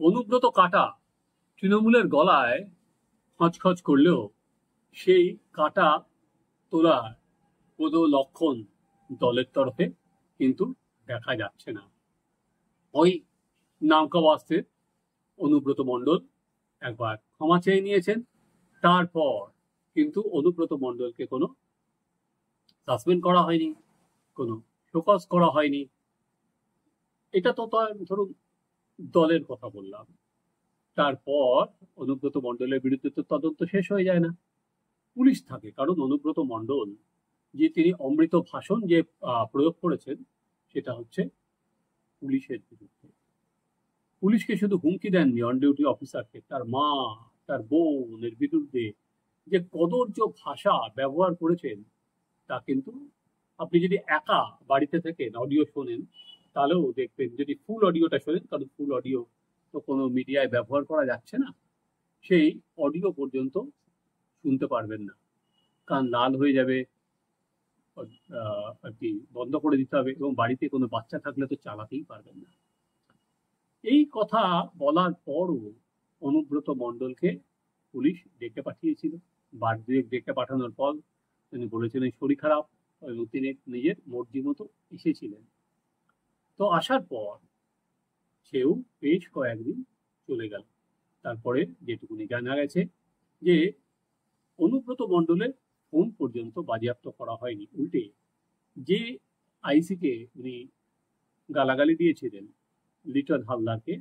অনুব্রত কাটা তৃণমূলের গলায় খচখচ করলেও সেই কাটা তোলার কোনো লক্ষণ দলের তরফে কিন্তু দেখা যাচ্ছে না। ওই নামকা ওয়াস্তে অনুব্রত মণ্ডল একবার ক্ষমা চেয়ে নিয়েছেন, তারপর কিন্তু অনুব্রত মণ্ডলকে কোনো সাসপেন্ড করা হয়নি, কোনো শোকজ করা হয়নি। এটা তো ধরুন দলের কথা বললাম। তারপর অনুব্রত মণ্ডলের বিরুদ্ধে তো তদন্ত শেষ হয়ে যায় না, পুলিশ থাকে। কারণ অনুব্রত মণ্ডল যে তিনি অমৃত ভাষণ যে প্রয়োগ করেছেন সেটা হচ্ছে পুলিশের বিরুদ্ধে। পুলিশকে শুধু হুমকি দেননি, অন ডিউটি অফিসারকে, তার মা, তার বোনের বিরুদ্ধে যে কদর্য ভাষা ব্যবহার করেছেন তা কিন্তু আপনি যদি একা বাড়িতে থেকেন অডিও শোনেন তাহলেও দেখবেন। যদি ফুল অডিওটা শোনেন, কারণ ফুল অডিও তো কোনো মিডিয়ায় ব্যবহার করা যাচ্ছে না, সেই অডিও পর্যন্ত শুনতে পারবেন না, কান লাল হয়ে যাবে, আর কি বন্ধ করে দিতে হবে, এবং বাড়িতে কোনো বাচ্চা থাকলে তো চালাতেই পারবেন না। এই কথা বলার পরও অনুব্রত মণ্ডলকে পুলিশ ডেকে পাঠিয়েছিল। বার দুয়েক ডেকে পাঠানোর পর তিনি বলেছিলেন শরীর খারাপ, এবং তিনি নিজের মর্জি মতো এসেছিলেন। তো আসার পর সেও বেশ কয়েকদিন চলে গেল। তারপরে যেটুকুনি জানা গেছে যে অনুব্রত মণ্ডলের ফোন পর্যন্ত বাজেয়াপ্ত করা হয়নি, উল্টে যে আইসিকে উনি গালাগালি দিয়েছিলেন লিটন হালদারকে,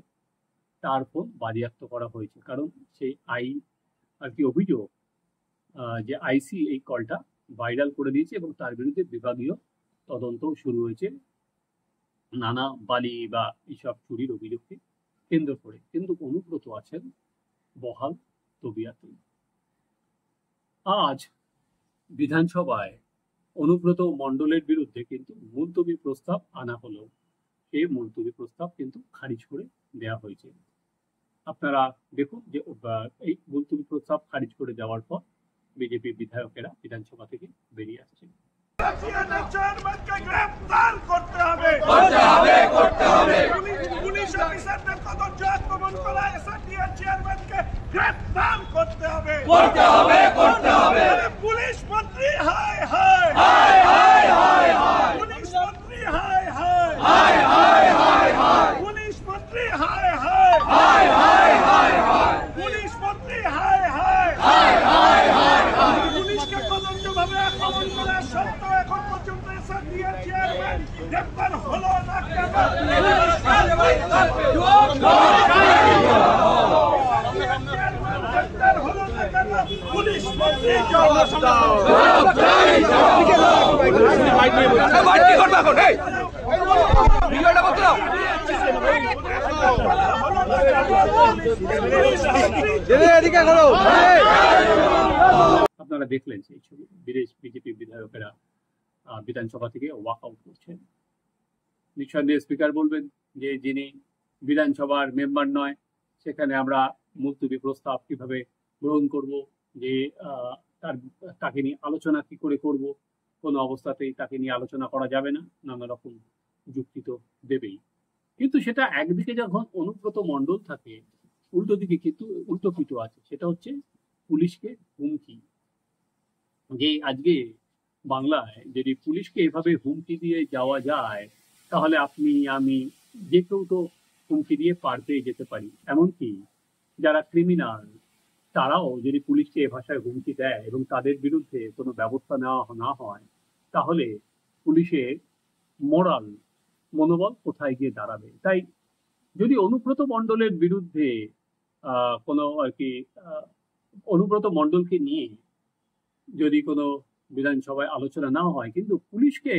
তার ফোন বাজেয়াপ্ত করা হয়েছে। কারণ সেই অভিযোগ যে আইসি এই কলটা ভাইরাল করে দিয়েছে, এবং তার বিরুদ্ধে বিভাগীয় তদন্ত শুরু হয়েছে নানা বালি বা এইসব চুরির অভিযোগকে কেন্দ্র করে। কিন্তু অনুব্রত আছেন বহাল তবিয়াতে। আজ বিধানসভায় অনুব্রত মণ্ডলের বিরুদ্ধে কিন্তু মুলতবি প্রস্তাব আনা হলো। এই মুলতবি প্রস্তাব কিন্তু খারিজ করে দেওয়া হয়েছে। আপনারা দেখুন যে এই মুলতবি প্রস্তাব খারিজ করে দেওয়ার পর বিজেপি বিধায়কেরা বিধানসভা থেকে বেরিয়ে আসছেন। পুলিশ মন্ত্রী হায় হায় হায় হায় হায় হায়, পুলিশ মন্ত্রী হায় হায় হায় হায় হায় হায়, পুলিশ মন্ত্রী হায় হায় হায় হায় হায় হায়, পুলিশ মন্ত্রী হায় হায় হায় হায় হায় হায়, পুলিশকে তদন্তভাবে আক্রমণ করা সত্ত্বেও এখন পর্যন্ত এসআরডিএর চেয়ারম্যান গ্রেফতার হলো না কেন? পুলিশ মন্ত্রী আপনারা দেখলেন সেই ছবি, বিজেপি বিধায়কেরা বিধানসভা থেকে ওয়াক আউট করছেন। নিঃসন্দেহে স্পিকার বলবেন যে যিনি বিধানসভার মেম্বার নয় সেখানে আমরা মুলতবি প্রস্তাব কিভাবে গ্রহণ করব, যে তাকে নিয়ে আলোচনা কি করে করব, কোনো অবস্থাতেই তাকে নিয়ে আলোচনা করা যাবে না, নানা রকম যুক্তি তো দেবেই। কিন্তু সেটা একদিকে যখন অনুব্রত মণ্ডল থাকে, উল্টো দিকে কিন্তু উল্টো পিটো আছে, সেটা হচ্ছে পুলিশকে হুমকি। যে আজকে বাংলায় যদি পুলিশকে এভাবে হুমকি দিয়ে যাওয়া যায়, তাহলে আপনি আমি যে কেউ তো হুমকি দিয়ে পার পেয়ে যেতে পারি। এমনকি যারা ক্রিমিনাল তারাও যদি পুলিশকে এ ভাষায় হুমকি দেয় এবং তাদের বিরুদ্ধে কোনো ব্যবস্থা নেওয়া না হয়, তাহলে পুলিশের মোরাল মনোবল কোথায় গিয়ে দাঁড়াবে। তাই যদি অনুব্রত মণ্ডলের বিরুদ্ধে কোনো অনুব্রত মণ্ডলকে নিয়ে যদি কোনো বিধানসভায় আলোচনা না হয়, কিন্তু পুলিশকে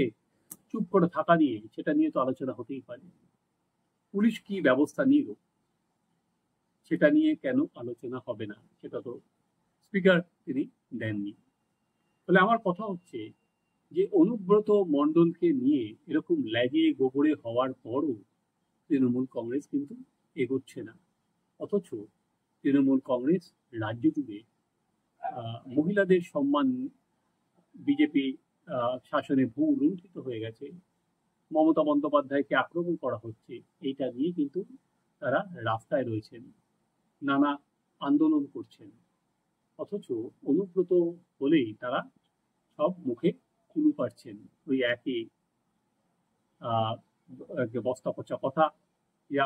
চুপ করে থাকা নিয়ে, সেটা নিয়ে তো আলোচনা হতেই পারে। পুলিশ কি ব্যবস্থা নিল সেটা নিয়ে কেন আলোচনা হবে না, সেটা তো স্পিকার তিনি দেননি। ফলে আমার কথা হচ্ছে যে অনুব্রত মণ্ডলকে নিয়ে এরকম ল্যাজে গোবরে হওয়ার পরও তৃণমূল কংগ্রেস কিন্তু এগোচ্ছে না। অথচ তৃণমূল কংগ্রেস রাজ্য জুড়ে মহিলাদের সম্মান বিজেপি শাসনে ভূ লুণ্ঠিত হয়ে গেছে, মমতা বন্দ্যোপাধ্যায়কে আক্রমণ করা হচ্ছে, এইটা নিয়ে কিন্তু তারা রাস্তায় রয়েছেন, নানা আন্দোলন করছেন, অথচ অনুব্রত বলেই তারা সব মুখে কুলু পাচ্ছেন ওই একই আহ বস্তা পচা কথা, যে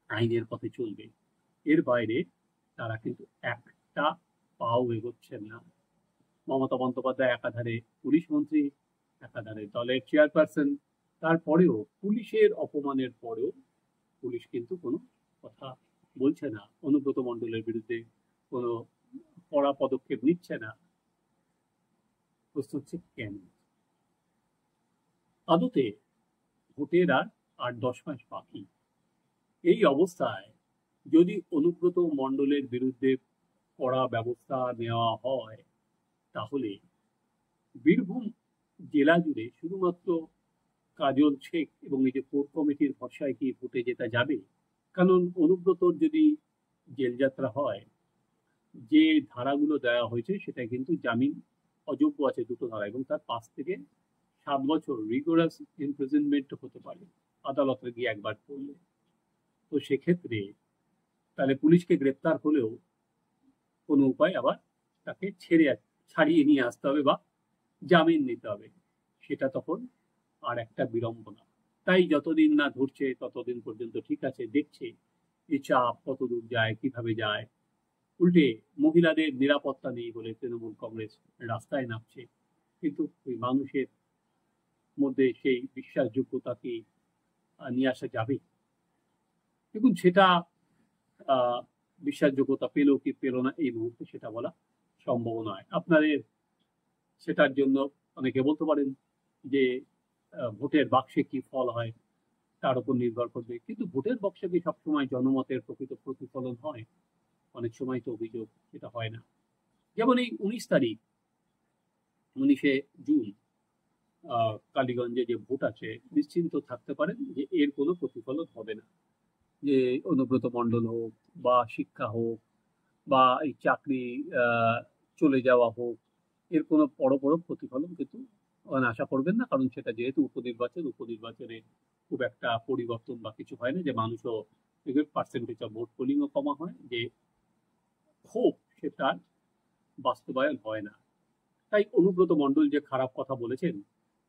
আইনের পথে চলবে। এর বাইরে তারা কিন্তু একটা পাও এগোচ্ছেন না। মমতা বন্দ্যোপাধ্যায় একাধারে পুলিশ মন্ত্রী, একাধারে দলের চেয়ারপারসন, তারপরেও পুলিশের অপমানের পরেও পুলিশ কিন্তু কোনো কথা বলছে না, অনুব্রত মণ্ডলের বিরুদ্ধে কোনো কড়া পদক্ষেপ নিচ্ছে না। প্রশ্ন হচ্ছে কেন? আদতে ভোটের আর 8-10 মাস বাকি। এই অবস্থায় যদি অনুব্রত মণ্ডলের বিরুদ্ধে কড়া ব্যবস্থা নেওয়া হয়, তাহলে বীরভূম জেলা জুড়ে শুধুমাত্র কাজল শেখ এবং এই যে কোর কমিটির ভরসায় কি ভোটে জেতা যাবে? কারণ অনুব্রতর যদি জেলযাত্রা হয়, যে ধারাগুলো দেওয়া হয়েছে সেটা কিন্তু জামিন অযোগ্য আছে দুটো ধারা, এবং তার 5 থেকে 7 বছর রিগোরাস ইমপ্রিজনমেন্ট হতে পারে আদালতে গিয়ে একবার করলে। তো সেক্ষেত্রে তাহলে পুলিশকে গ্রেপ্তার হলেও কোনো উপায় আবার তাকে ছাড়িয়ে নিয়ে আসতে হবে বা জামিন নিতে হবে, সেটা তখন আর একটা বিড়ম্বনা। তাই যতদিন না ধরছে ততদিন পর্যন্ত ঠিক আছে, দেখছে এই চাপ কতদূর যায়, কিভাবে যায়। উল্টে মহিলাদের নিরাপত্তা নেই বলে তৃণমূল কংগ্রেস রাস্তায় নামছে, কিন্তু ওই মানুষের মধ্যে সেই বিশ্বাসযোগ্যতা কি নিয়ে আসা যাবে? দেখুন, সেটা বিশ্বাসযোগ্যতা পেল কি পেল না এই মুহূর্তে সেটা বলা সম্ভব নয়। আপনাদের সেটার জন্য অনেকে বলতে পারেন যে ভোটের বাক্সে কি ফল হয় তার উপর নির্ভর করবে, কিন্তু ভোটের বাক্সে কি সবসময় জনমতের প্রকৃত প্রতিফলন হয়? অনেক সময় তো অভিযোগ সেটা হয় না। যেমন এই 19 জুন কালীগঞ্জে যে ভোট আছে, নিশ্চিন্ত থাকতে পারেন যে এর কোনো প্রতিফলন হবে না। যে অনুব্রত মণ্ডল হোক বা শিক্ষা হোক বা এই চাকরি চলে যাওয়া হোক, এর কোনো বড় বড় প্রতিফলন কিন্তু আশা করবেন না, কারণ সেটা যেহেতু উপনির্বাচনে খুব একটা পরিবর্তন বা কিছু হয় না, যে মানুষও পার্সেন্টেজ অফ ভোট পোলিংও কমা হয়, যে ক্ষোভ সেটার বাস্তবায়ন হয় না। তাই অনুব্রত মণ্ডল যে খারাপ কথা বলেছেন,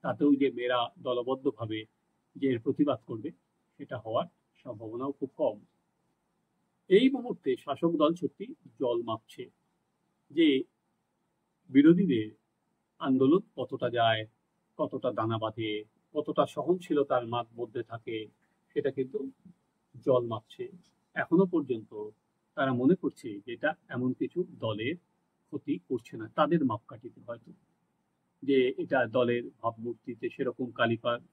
তাতেও যে মেয়েরা দলবদ্ধভাবে যে এর প্রতিবাদ করবে, সেটা হওয়ার সম্ভাবনাও খুব কম। এই মুহূর্তে শাসক দল সত্যি জল মাপছে যে বিরোধীদের আন্দোলন কতটা যায়, কতটা দানা বাঁধে, কতটা সহনশীলতার মধ্যে থাকে, সেটা কিন্তু জল মাপছে। এখনো পর্যন্ত তারা মনে করছে যে এটা এমন কিছু দলের ক্ষতি করছে না, তাদের মাপকাঠিতে হয়তো, যে এটা দলের ভাবমূর্তিতে সেরকম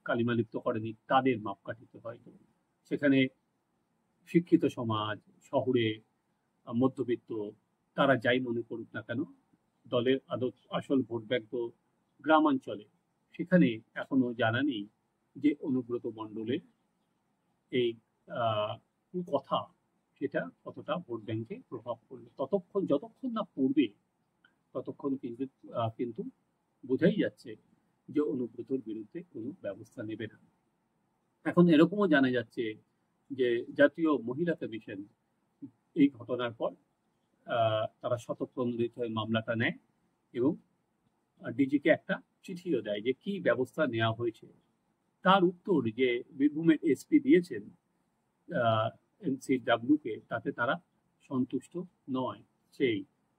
কালিমালিপ্ত করেনি, তাদের মাপকাঠিতে হয়তো। সেখানে শিক্ষিত সমাজ, শহরে মধ্যবিত্ত, তারা যাই মনে করুক না কেন, দলের আসল ভোট ব্যাংক তো গ্রামাঞ্চলে। সেখানে এখনো জানা নেই যে অনুব্রত মণ্ডলের এই কথা সেটা কতটা ভোট ব্যাংকে প্রভাব পড়বে। যতক্ষণ না পড়বে ততক্ষণ কিন্তু বোঝাই যাচ্ছে যে অনুব্রতর বিরুদ্ধে কোনো ব্যবস্থা নেবে না। এখন এরকমও জানা যাচ্ছে যে জাতীয় মহিলা কমিশন এই ঘটনার পর তারা স্বতঃপ্রণোদিত হয়ে মামলাটা নেয় এবং ডিজিকে একটা চিঠিও দেয় যে কি ব্যবস্থা নেওয়া হয়েছে। তার উত্তর যে বীরভূমের এসপি দিয়েছেন NCW কে, তাতে তারা সন্তুষ্ট নয়।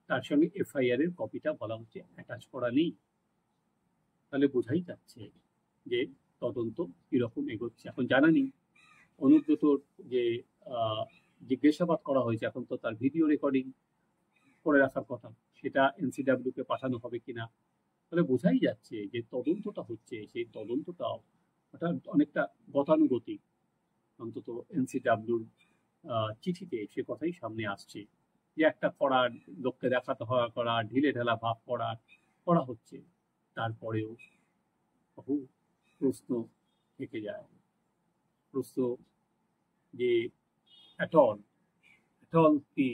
তার সঙ্গে FIR এর কপিটা বলা হচ্ছে অ্যাটাচ করা নেই। তাহলে বোঝাই যাচ্ছে যে তদন্ত কিরকম এগোচ্ছে। এখন জানা নেই অনুব্রতর যে জিজ্ঞাসাবাদ করা হয়েছে, এখন তো তার ভিডিও রেকর্ডিং করে রাখার কথা, সেটা NCW কে পাঠানো হবে কিনা। তাহলে বোঝাই যাচ্ছে যে তদন্তটা হচ্ছে, সেই তদন্তটাও অনেকটা গতানুগতিক। অন্তত NCWর চিঠিতে সে কথাই সামনে আসছে যে একটা করার লোককে দেখাতে হওয়া করা, ঢিলে ঢালা ভাব করা হচ্ছে। তারপরেও বহু প্রশ্ন থেকে যায়। প্রশ্ন যে অ্যাটল কি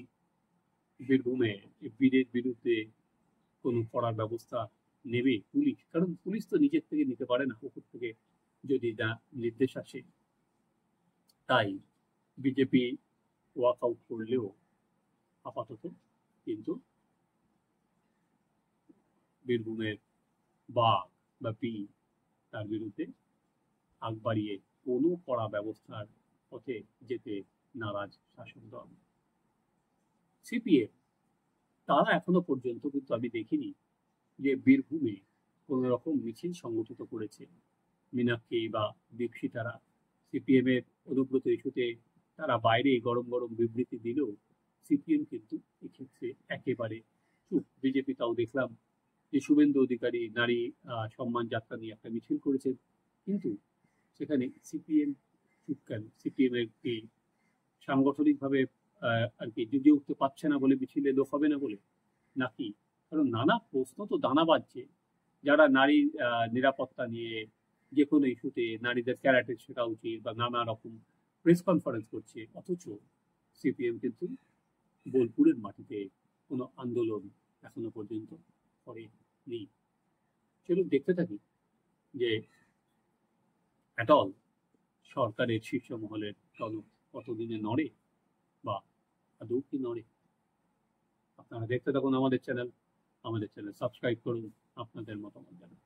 বীরভূমে বীরের বিরুদ্ধে কোনো করার ব্যবস্থা নেবে পুলিশ? কারণ পুলিশ তো নিজের থেকে নিতে পারে না, উপর থেকে যদি যা নির্দেশ আসে। তাই বিজেপি ওয়াক আউট করলেও আপাতত কিন্তু বীরভূমের বাঘ বা পি তার বিরুদ্ধে আগ বাড়িয়ে কোনো কড়া ব্যবস্থার পথে যেতে নারাজ শাসক দল। সিপিএম তারা এখনো পর্যন্ত কিন্তু আমি দেখিনি যে বীরভূমে কোন রকম মিছিল সংগঠিত করেছে। মীনাক্ষী বা দীক্ষিতারা সিপিএম এর অনুব্রত ইস্যুতে তারা বাইরে গরম গরম বিবৃতি দিলেও সিপিএম কিন্তু এক্ষেত্রে একেবারে চুপ। বিজেপি তাও দেখলাম যে শুভেন্দু অধিকারী নারী সম্মান যাত্রা নিয়ে একটা মিছিল করেছেন, কিন্তু সেখানে সিপিএম চুপ কেন? সিপিএম এর কি সাংগঠনিকভাবে আর কি যুগে উঠতে পারছে না বলে মিছিলে লোক হবে না বলে নাকি? কারণ নানা প্রশ্ন তো দানা বাজছে, যারা নারী নিরাপত্তা নিয়ে যে কোনো ইস্যুতে নারীদের ক্যারাটে শেখা উচিত বা নানা রকম প্রেস কনফারেন্স করছে, অথচ সিপিএম কিন্তু বোলপুরের মাটিতে কোনো আন্দোলন এখনো পর্যন্ত করেনি। চলুন দেখতে থাকি যে অ্যাটল সরকারের শীর্ষ মহলের টনক কতদিনে নড়ে বা আদৌ কি নড়ে। আপনারা দেখতে থাকুন আমাদের চ্যানেল সাবস্ক্রাইব করুন, আপনাদের মতামত জানান।